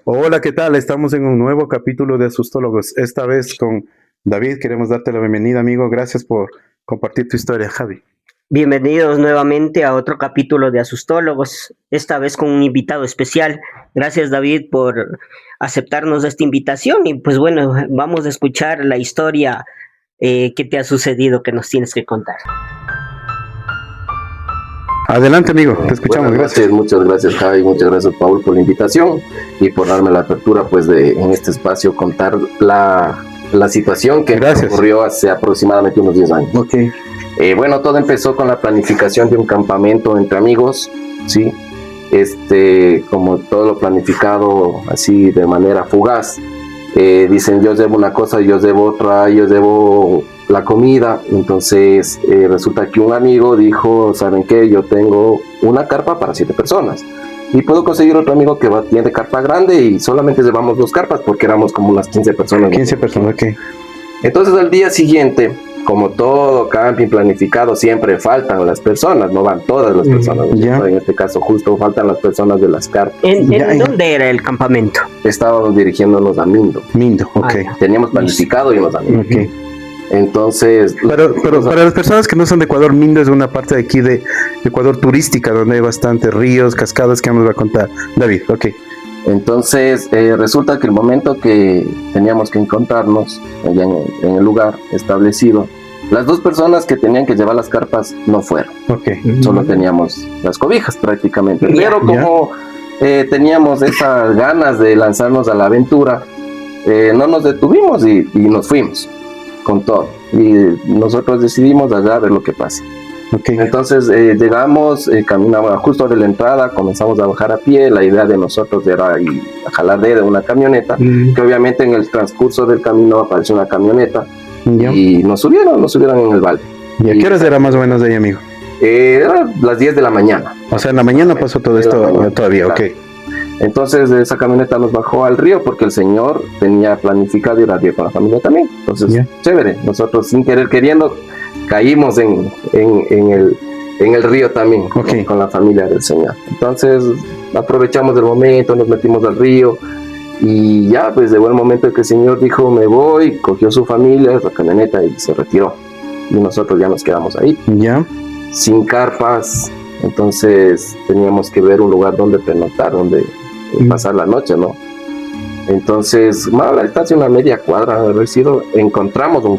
Hola, ¿qué tal? Estamos en un nuevo capítulo de Asustólogos. Esta vez con David. Queremos darte la bienvenida, amigo. Gracias por compartir tu historia, Javi. Bienvenidos nuevamente a otro capítulo de Asustólogos, esta vez con un invitado especial. Gracias, David, por aceptarnos esta invitación y pues bueno, vamos a escuchar la historia que te ha sucedido, que nos tienes que contar. Adelante, amigo, te escuchamos. Gracias. Muchas gracias, Javi, muchas gracias, Paul, por la invitación y por darme la apertura pues de en este espacio contar la situación que ocurrió hace aproximadamente unos 10 años. Okay. Bueno, todo empezó con la planificación de un campamento entre amigos, ¿sí? Como todo lo planificado así de manera fugaz. Dicen, yo llevo una cosa, yo llevo otra, yo llevo la comida. Entonces resulta que un amigo dijo, ¿saben qué? Yo tengo una carpa para 7 personas y puedo conseguir otro amigo que tiene carpa grande y solamente llevamos 2 carpas porque éramos como unas 15 personas. 15 personas, ok. Entonces al día siguiente, como todo camping planificado, siempre faltan las personas, no van todas las personas. En este caso justo faltan las personas de las carpas. ¿En dónde era el campamento? Estábamos dirigiéndonos a Mindo. Mindo, ok. Teníamos planificado irnos a Mindo. Okay. Entonces... Pero para las personas que no son de Ecuador, Mindo es una parte de aquí de Ecuador turística, donde hay bastantes ríos, cascadas que nos va a contar David, ok. Entonces resulta que el momento que teníamos que encontrarnos allá en el lugar establecido, las 2 personas que tenían que llevar las carpas no fueron. Okay. Solo teníamos las cobijas prácticamente. Pero como teníamos esas ganas de lanzarnos a la aventura, no nos detuvimos y nos fuimos con todo. Y nosotros decidimos allá ver lo que pasa. Okay. Entonces llegamos, caminamos justo de la entrada, comenzamos a bajar a pie. La idea de nosotros era ir a jalar de una camioneta, que obviamente en el transcurso del camino apareció una camioneta y nos subieron en el balde. ¿Y a qué horas era más o menos de ahí, amigo? Eran las 10 de la mañana. O sea, en la mañana pasó todo esto todavía, claro. Ok. Entonces esa camioneta nos bajó al río porque el señor tenía planificado ir al río con la familia también. Entonces, chévere, nosotros sin querer queriendo caímos en el río también, con la familia del señor. Entonces aprovechamos el momento, nos metimos al río y ya pues llegó el momento en que el señor dijo me voy, cogió su familia, la camioneta y se retiró. Y nosotros ya nos quedamos ahí, sin carpas. Entonces teníamos que ver un lugar donde pernoctar, donde pasar la noche, ¿no? Entonces, a la distancia, una media cuadra de haber sido, encontramos un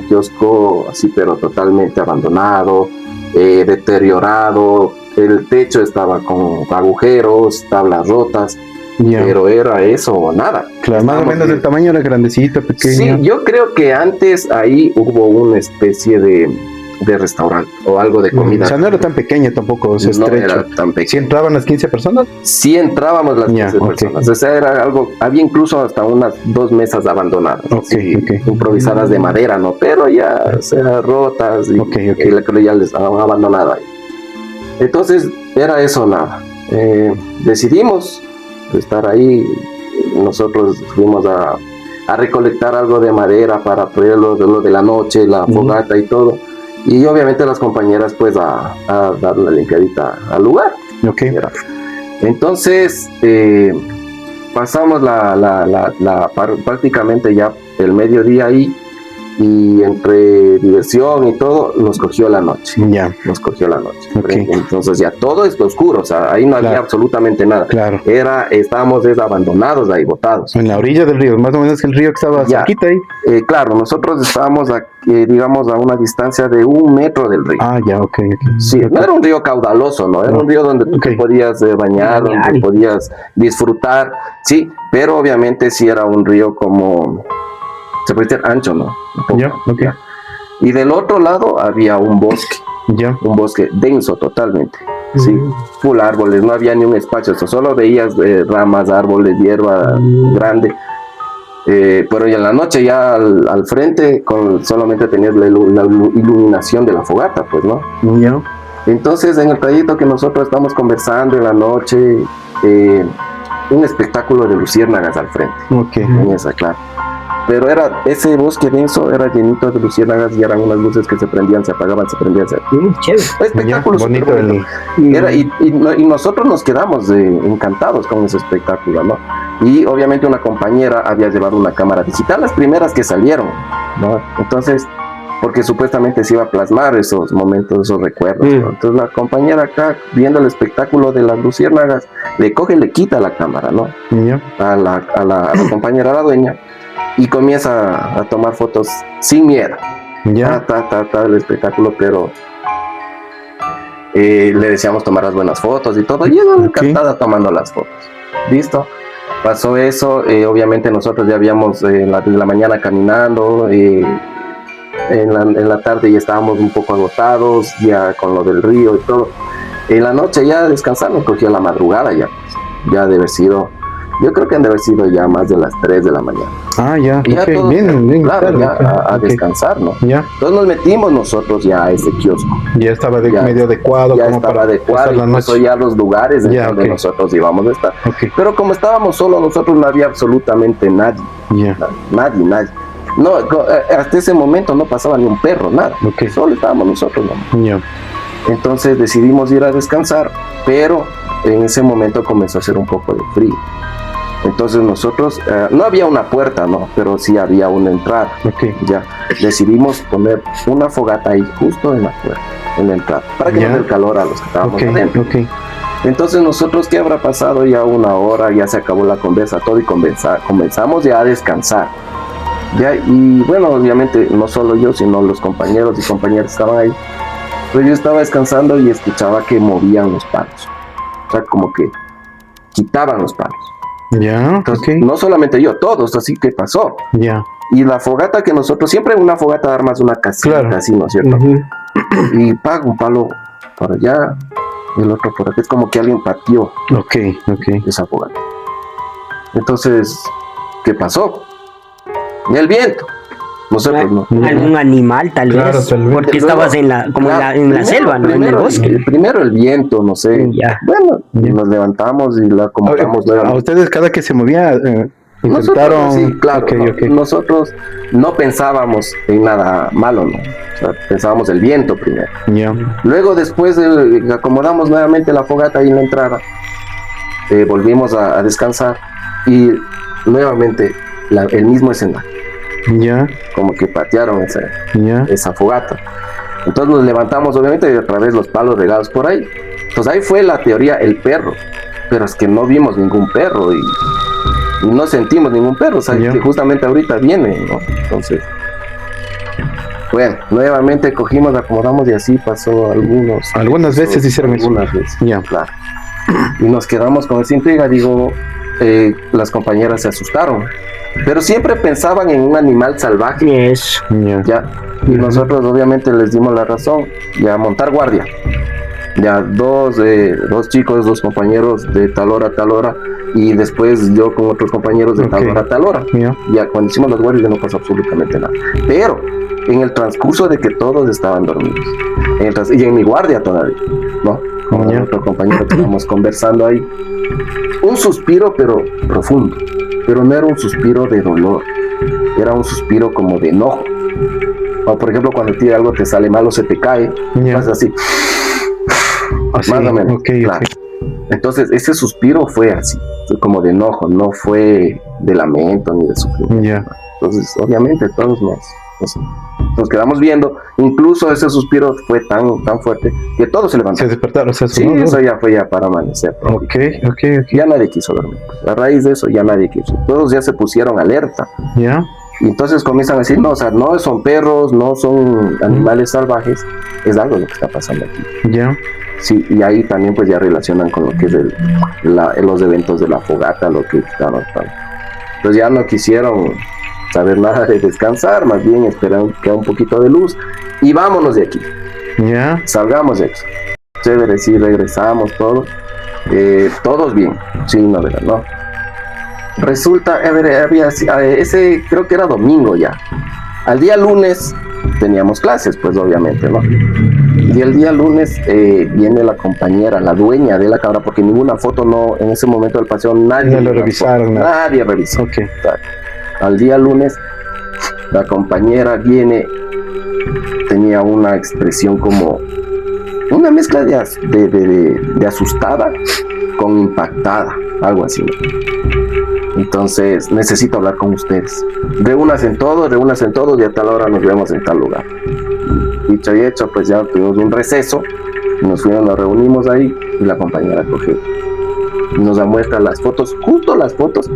kiosco así, pero totalmente abandonado, deteriorado. El techo estaba con agujeros, tablas rotas, pero era eso o nada. Claro, más o menos el tamaño era grandecito, pequeño. Sí, yo creo que antes ahí hubo una especie de restaurante o algo de comida. O sea, no era tan pequeño tampoco, o sea, no era tan pequeño. ¿Sí entraban las 15 personas? Sí entrábamos las 15 personas. O sea, era algo, había incluso hasta unas 2 mesas abandonadas, improvisadas de madera, ¿no? Pero ya, o sea, rotas y que ya les habían abandonado ahí. Entonces, era eso nada. Decidimos estar ahí. Nosotros fuimos a recolectar algo de madera para poner lo de la noche, la fogata y todo. Y obviamente las compañeras pues a dar una limpiadita al lugar. Entonces pasamos prácticamente ya el mediodía ahí y entre diversión y todo nos cogió la noche. Nos cogió la noche. Entonces ya todo está oscuro, o sea, ahí no había absolutamente nada. Estábamos abandonados ahí, botados. En la orilla del río, más o menos que el río que estaba cerquita ahí. Claro, nosotros estábamos digamos a una distancia de 1 metro del río. Sí, no era un río caudaloso, ¿no? Era un río donde tú te podías bañar, donde podías disfrutar, sí, pero obviamente sí era un río como... se puede decir ancho, ¿no? Y del otro lado había un bosque, un bosque denso totalmente, sí, full árboles, no había ni un espacio, solo veías ramas, árboles, hierba grande, pero ya en la noche ya al frente solamente tenías la iluminación de la fogata, pues, ¿no? Entonces en el trayecto que nosotros estamos conversando en la noche, un espectáculo de luciérnagas al frente, en esa, claro. pero era ese bosque denso, era llenito de luciérnagas y eran unas luces que se prendían, se apagaban, se prendían. Chévere. Espectáculo bonito. y nosotros nos quedamos encantados con ese espectáculo, ¿no? Y obviamente una compañera había llevado una cámara digital, las primeras que salieron, ¿no? Entonces, porque supuestamente se iba a plasmar esos momentos, esos recuerdos, ¿no? Entonces la compañera acá, viendo el espectáculo de las luciérnagas, le coge y le quita la cámara, ¿no? A la compañera, a la dueña, y comienza a tomar fotos sin miedo. El espectáculo, pero le decíamos tomar las buenas fotos y todo, y ella encantada tomando las fotos. ¿Listo? Pasó eso, obviamente nosotros ya habíamos desde la mañana caminando, en la tarde ya estábamos un poco agotados, ya con lo del río y todo. En la noche ya descansando, cogía la madrugada ya de haber sido, yo creo que han de haber sido ya más de las 3 de la mañana. Y ya todos, bien, claro, a descansar, ¿no? Entonces nos metimos nosotros ya a ese kiosco. Ya estaba medio adecuado. Ya como estaba para adecuado, incluso ya los lugares donde nosotros íbamos a estar. Pero como estábamos solos nosotros, no había absolutamente nadie. Nadie. No, hasta ese momento no pasaba ni un perro, nada. Solo estábamos nosotros, ¿no? Entonces decidimos ir a descansar, pero en ese momento comenzó a hacer un poco de frío. Entonces nosotros, no había una puerta, ¿no? Pero sí había una entrada. Ya decidimos poner una fogata ahí justo en la puerta, en la entrada, para que no dé el calor a los que estábamos adentro. Entonces nosotros, ¿qué habrá pasado? Ya 1 hora, ya se acabó la conversa, todo, y comenzamos ya a descansar. Y bueno, obviamente no solo yo, sino los compañeros y compañeras estaban ahí. Pues yo estaba descansando y escuchaba que movían los palos, o sea, como que quitaban los palos. Entonces, no solamente yo, todos, así que pasó. Y la fogata que nosotros, siempre una fogata armas una casita, así, ¿no es cierto? Y paga un palo por allá, y el otro por aquí, es como que alguien pateó esa fogata. Entonces, ¿qué pasó? Y el viento. Nosotros no. Algún animal, tal vez. Porque estabas en la selva, ¿no? En el bosque. Primero el viento, no sé. Bueno, nos levantamos y la acomodamos nuevamente. ¿A ustedes cada que se movía intentaron? Nosotros, sí, claro. Nosotros no pensábamos en nada malo, ¿no? O sea, pensábamos el viento primero. Luego, después acomodamos nuevamente la fogata ahí en la entrada. Volvimos a descansar y nuevamente el mismo escenario. Como que patearon esa fogata. Entonces nos levantamos, obviamente, y otra vez los palos regados por ahí. Pues ahí fue la teoría, el perro. Pero es que no vimos ningún perro y no sentimos ningún perro. O sea, que justamente ahorita viene, ¿no? Entonces, bueno, nuevamente cogimos, acomodamos y así pasó algunas veces hicieron eso. Algunas veces, claro. Y nos quedamos con esa intriga. Digo, las compañeras se asustaron, pero siempre pensaban en un animal salvaje. Y nosotros obviamente les dimos la razón, ya montar guardia. Ya dos chicos, 2 compañeros de tal hora a tal hora, y después yo con otros compañeros de tal hora a tal hora. Ya cuando hicimos las guardias ya no pasó absolutamente nada. Pero en el transcurso de que todos estaban dormidos, y en mi guardia todavía, ¿no? Con otro compañero que estábamos conversando ahí, un suspiro pero profundo, pero no era un suspiro de dolor, era un suspiro como de enojo. O por ejemplo, cuando algo te sale mal o se te cae, pasa así, más o menos. Claro. Entonces ese suspiro fue así, como de enojo, no fue de lamento ni de sufrimiento. Entonces obviamente todos nos quedamos viendo. Incluso ese suspiro fue tan fuerte que todos se levantaron. Se despertaron. Eso ya fue para amanecer. Ya nadie quiso dormir. A raíz de eso ya nadie quiso. Todos ya se pusieron alerta. Y entonces comienzan a decir, no, o sea, no son perros, no son animales salvajes, es algo lo que está pasando aquí. Sí, y ahí también pues ya relacionan con lo que es los eventos de la fogata, lo que estaban. Entonces ya no quisieron saber nada de descansar, más bien esperaron que haya un poquito de luz y vámonos de aquí. Salgamos de aquí. Chévere, sí, regresamos todos bien, sí, no, ¿verdad? No. Resulta, ese creo que era domingo ya. Al día lunes teníamos clases, pues obviamente, ¿no? Y el día lunes viene la compañera, la dueña de la cámara, porque ninguna foto no, en ese momento del paseo nadie lo revisaron. Nadie revisó. Al día lunes La compañera viene, tenía una expresión como una mezcla de asustada con impactada, algo así. Entonces, necesito hablar con ustedes. Reúnanse en todos y a tal hora nos vemos en tal lugar. Dicho y hecho, pues ya tuvimos un receso, nos reunimos ahí y la compañera cogió. Nos muestra las fotos, justo las fotos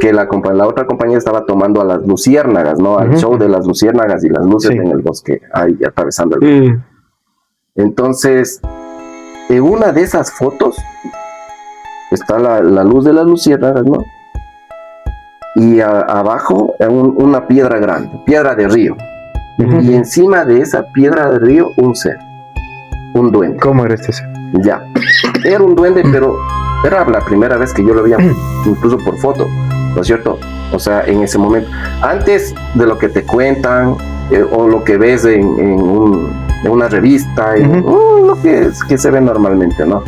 que la otra compañera estaba tomando a las luciérnagas, ¿no? Al show de las luciérnagas y las luces en el bosque, ahí atravesando el bosque. Entonces, en una de esas fotos está la luz de las luciérnagas, ¿no? Y abajo una piedra grande, piedra de río. Y encima de esa piedra de río un ser, un duende. ¿Cómo era este ser? Ya, era un duende, pero era la primera vez que yo lo veía, incluso por foto, ¿no es cierto? O sea, en ese momento, antes de lo que te cuentan o lo que ves en una revista, lo que se ve normalmente, ¿no?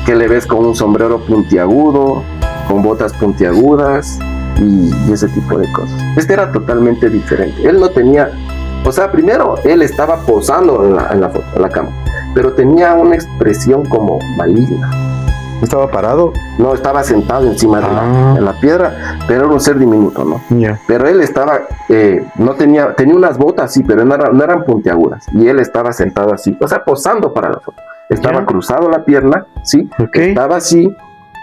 Que le ves con un sombrero puntiagudo, con botas puntiagudas y ese tipo de cosas. Este era totalmente diferente. Él no tenía, o sea, primero él estaba posando en la foto, en la cama, pero tenía una expresión como maligna. ¿Estaba parado? No, estaba sentado encima de la piedra, pero era un ser diminuto, ¿no? Yeah. Pero él estaba, no tenía unas botas, sí, pero no eran puntiagudas, y él estaba sentado así, o sea, posando para la foto. Estaba cruzado la pierna, ¿sí? Estaba así,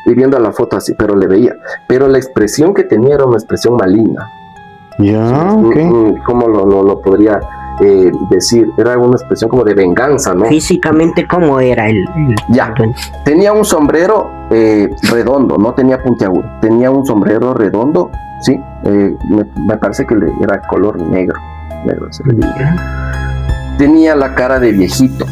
y viendo la foto así, pero le veía. Pero la expresión que tenía era una expresión maligna. ¿Cómo lo podría decir? Era una expresión como de venganza, ¿no? Físicamente, ¿cómo era el tenía un sombrero redondo, no tenía puntiagudo. Tenía un sombrero redondo, ¿sí? Me parece que era color negro se le diría. Tenía la cara de viejito.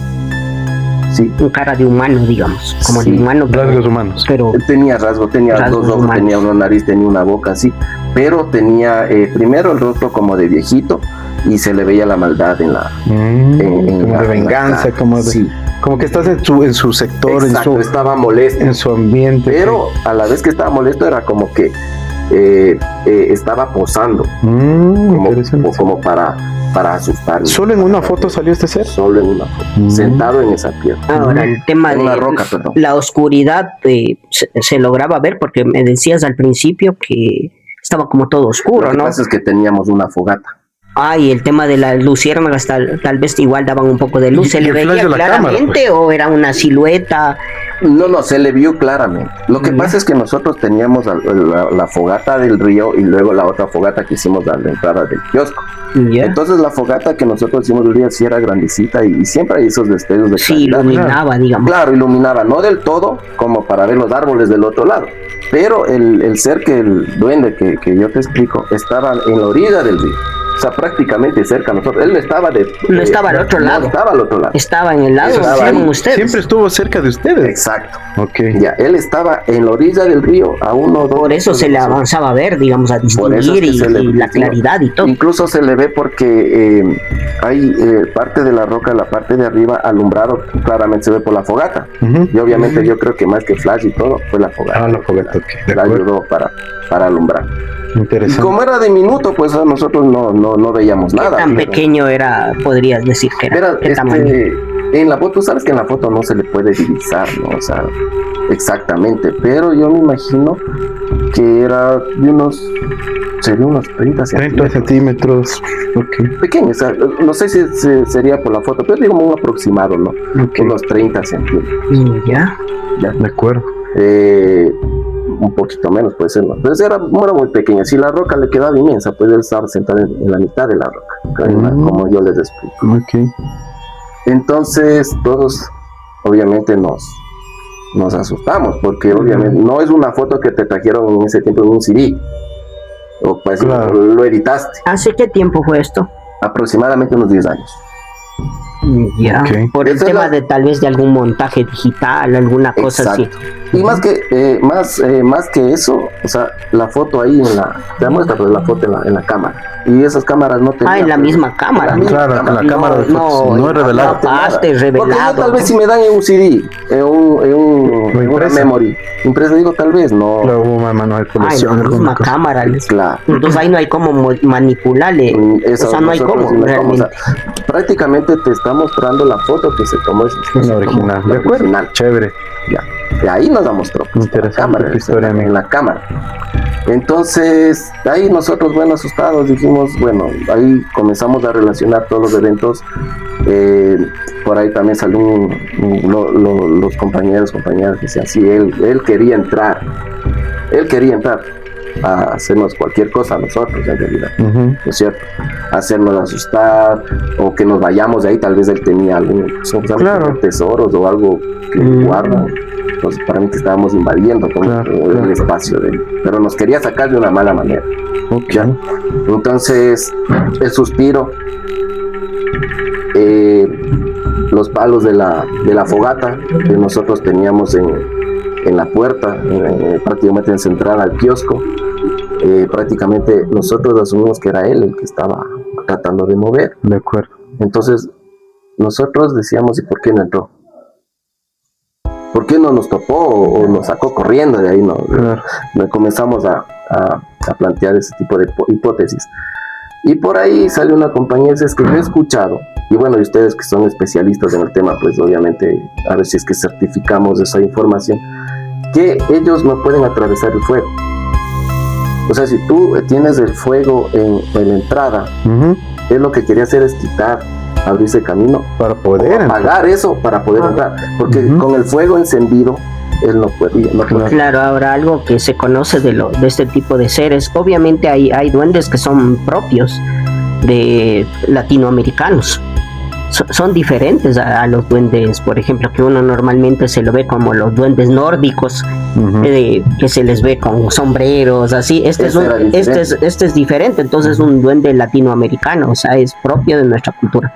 Sí. Cara de humano, digamos, como de humano. Rasgos humanos. Pero tenía rasgos, tenía dos ojos, humanos. Tenía una nariz, tenía una boca así, pero tenía primero el rostro como de viejito y se le veía la maldad en la como de venganza, como que estás en su sector. Exacto, estaba molesto en su ambiente, pero a la vez que estaba molesto era como que estaba posando como para asustarme. ¿Solo en una foto salió este ser? Solo en una foto, sentado en esa piedra. Ahora, el tema de la oscuridad se lograba ver, porque me decías al principio que estaba como todo oscuro, ¿no? Lo que pasa es que teníamos una fogata. Y el tema de las luciérnagas tal vez igual daban un poco de luz. ¿Se le veía claramente cámara, pues? ¿O era una silueta? No, se le vio claramente. Lo que pasa es que nosotros teníamos la fogata del río y luego la otra fogata que hicimos a la entrada del kiosco. Entonces la fogata que nosotros hicimos del día sí era grandecita y siempre hay esos destellos de claridad. Iluminaba, digamos. Claro, iluminaba, no del todo como para ver los árboles del otro lado, pero el ser el duende que yo te explico estaba en la orilla del río. O sea, prácticamente cerca a nosotros. Él estaba no estaba al otro lado. No estaba al otro lado. Estaba en el lado de ustedes. Siempre estuvo cerca de ustedes. Exacto. Ya, él estaba en la orilla del río a 1 o 2. Por eso se le avanzaba a ver, digamos, a distinguir y la claridad y todo. Incluso se le ve porque hay parte de la roca, la parte de arriba, alumbrado, claramente se ve por la fogata. Y obviamente yo creo que más que flash y todo, fue la fogata. La fogata, la ayudó para alumbrar. Interesante. Y como era diminuto, pues nosotros no veíamos nada. ¿Qué tan pequeño era, podrías decir que era? ¿Qué tamaño? En la foto, tú sabes que en la foto no se le puede divisar, ¿no? O sea, exactamente, pero yo me imagino que era de unos 30 centímetros. Pequeño, o sea, no sé si sería por la foto, pero digo un aproximado, ¿no? Unos 30 centímetros. Ya, de acuerdo. Un poquito menos puede ser, ¿no? Entonces era muy pequeña. Si la roca le quedaba inmensa, pues él estaba sentado en la mitad de la roca, como yo les explico. Entonces todos obviamente nos asustamos, porque obviamente no es una foto que te trajeron en ese tiempo en un CD, o pues lo editaste. ¿Hace qué tiempo fue esto? Aproximadamente unos 10 años. Ya, Ok. por el Esa es tema la- de tal vez de algún montaje digital, alguna cosa así. Exacto. Y más que eso, o sea, la foto ahí te muestra pues, la foto en la cámara. Y esas cámaras no tenían. En la pues, misma cámara. Claro, en la cámara de fotos. No es revelado. No, paste, Porque yo revelado. tal vez si me dan en un CD, en una impresa. memory, impresa digo tal vez, no. Luego hubo manual de En colección. la alguna misma cosa. cámara. Claro. Entonces ahí no hay como manipularle. Eso O sea, no hay nosotros cómo sí no realmente. o sea, prácticamente te está mostrando la foto que se tomó La original. la De acuerdo. original. Chévere. Ya. De ahí nos la mostró. Pues, Interesante en la cámara, tu historia, amigo. en la cámara. Entonces, ahí nosotros, bueno, asustados, dijimos, bueno, ahí comenzamos a relacionar todos los eventos. Por ahí también salió los compañeras decían, sí, él quería entrar a hacernos cualquier cosa a nosotros, en realidad, Ujú. ¿no es cierto? Hacernos asustar o que nos vayamos de ahí, tal vez él tenía algún Claro. tesoros o algo que guardan. Entonces, para mí que estábamos invadiendo con Claro, el claro. espacio de él, pero nos quería sacar de una mala manera. Ok. ¿Ya? Entonces, el suspiro, los palos de la fogata que nosotros teníamos en la puerta, prácticamente en central al kiosco, prácticamente nosotros asumimos que era él el que estaba tratando de mover. De acuerdo. Entonces, nosotros decíamos, ¿y por qué no entró? ¿Por qué no nos topó o nos sacó corriendo de ahí? No, Claro. comenzamos a plantear ese tipo de hipótesis. Y por ahí sale una compañía, es que yo he escuchado, y bueno, y ustedes que son especialistas en el tema, pues obviamente a ver si es que certificamos esa información, que ellos no pueden atravesar el fuego. O sea, si tú tienes el fuego en la entrada, Ujú. él lo que quería hacer es abrirse camino, Para poder. apagar eso para poder entrar, porque Ujú. con el fuego encendido, él no podía. Claro, ahora algo que se conoce de este tipo de seres, obviamente hay duendes que son propios de latinoamericanos. Son diferentes a los duendes, por ejemplo, que uno normalmente se lo ve como los duendes nórdicos, Ujú. que se les ve con sombreros, así. Este es diferente, entonces es un duende latinoamericano, o sea, es propio de nuestra cultura.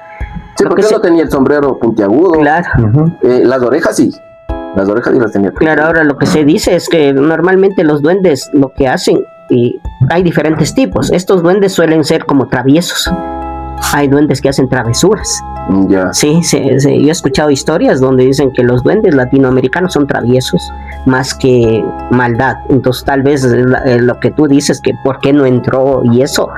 Sí, Lo porque que él no tenía el sombrero puntiagudo. Claro. Ujú. Las orejas sí. Las orejas sí las tenía. Claro, ahora lo que se dice es que normalmente los duendes lo que hacen, y hay diferentes tipos. Estos duendes suelen ser como traviesos. Hay duendes que hacen travesuras. Ya. Sí, yo he escuchado historias donde dicen que los duendes latinoamericanos son traviesos más que maldad. Entonces tal vez lo que tú dices, que por qué no entró y eso,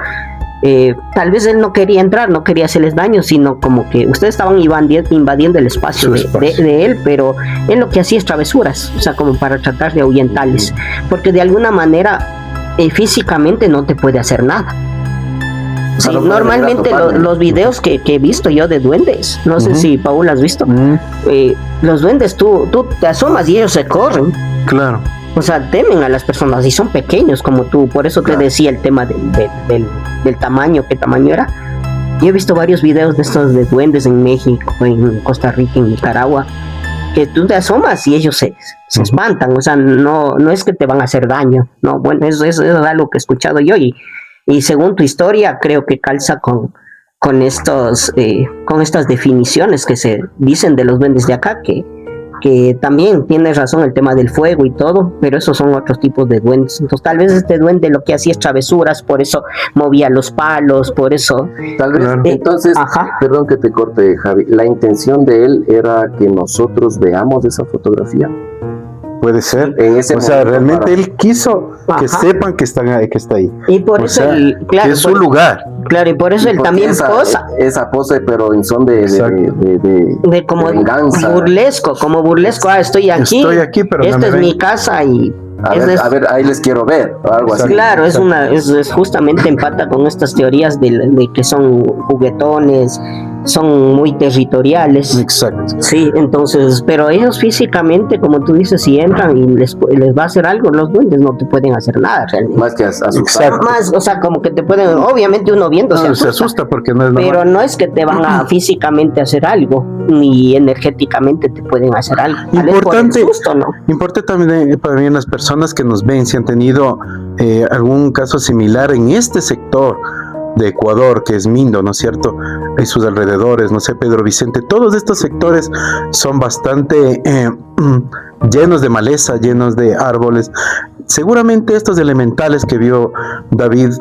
tal vez él no quería entrar, no quería hacerles daño, sino como que ustedes estaban invadiendo el espacio, de él, pero él lo que hacía es travesuras, o sea, como para tratar de ahuyentarles, porque de alguna manera físicamente no te puede hacer nada. Sí, no normalmente los videos que he visto yo de duendes, no sé si Paul has visto, los duendes tú te asomas y ellos se corren. Claro. O sea, temen a las personas y son pequeños como tú, por eso te decía el tema del tamaño, qué tamaño era. Yo he visto varios videos de estos de duendes en México, en Costa Rica, en Nicaragua, que tú te asomas y ellos se espantan, o sea, no es que te van a hacer daño, no, bueno, eso es algo que he escuchado yo y según tu historia creo que calza con estas definiciones que se dicen de los duendes de acá, que también tienes razón el tema del fuego y todo, pero esos son otros tipos de duendes. Entonces tal vez este duende lo que hacía es travesuras, por eso movía los palos, por eso tal vez, entonces, perdón que te corte, Javi, la intención de él era que nosotros veamos esa fotografía. Puede ser. En ese realmente él quiso que sepan que está ahí. Y por eso que es su lugar. Claro, y por eso él también posa. Esa pose, pero en son de como venganza. Como burlesco, estoy aquí, pero esta es mi casa y a ver, ahí les quiero ver, o algo así. Claro, es justamente empata con estas teorías de que son juguetones, son muy territoriales. Exacto. Sí, entonces, pero ellos físicamente, como tú dices, si entran y les va a hacer algo, los duendes no te pueden hacer nada realmente. Más que asustar. Más, o sea, como que te pueden, obviamente uno viendo se asusta porque no es normal. Pero no es que te van a físicamente hacer algo, ni energéticamente te pueden hacer algo. Importante, susto, ¿no? Importante también para mí las personas que nos ven, si han tenido algún caso similar en este sector, de Ecuador, que es Mindo, ¿no es cierto? Y sus alrededores, no sé, Pedro Vicente, todos estos sectores son bastante llenos de maleza, llenos de árboles. Seguramente estos elementales que vio David,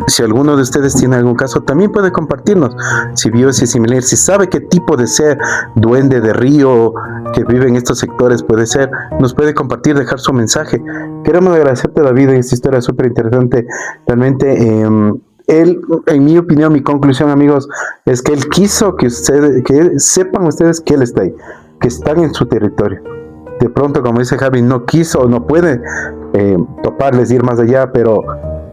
si alguno de ustedes tiene algún caso, también puede compartirnos. Si vio ese similar, si sabe qué tipo de ser, duende de río que vive en estos sectores puede ser, nos puede compartir, dejar su mensaje. Queremos agradecerte, David, en esta historia súper interesante. Realmente, él, en mi opinión, mi conclusión, amigos, es que él quiso que sepan ustedes que él está ahí, que están en su territorio. De pronto, como dice Javi, no quiso o no puede toparles, ir más allá, pero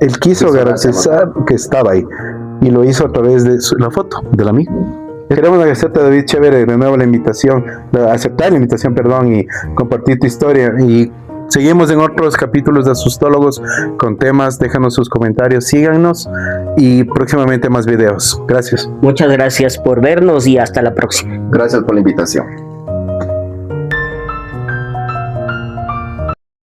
él quiso garantizar que estaba ahí, y lo hizo a través de la foto del amigo. Queremos agradecerte, David, chévere, de nuevo aceptar la invitación, y compartir tu historia. Y seguimos en otros capítulos de Asustólogos con temas. Déjanos sus comentarios, síganos y próximamente más videos. Gracias. Muchas gracias por vernos y hasta la próxima. Gracias por la invitación.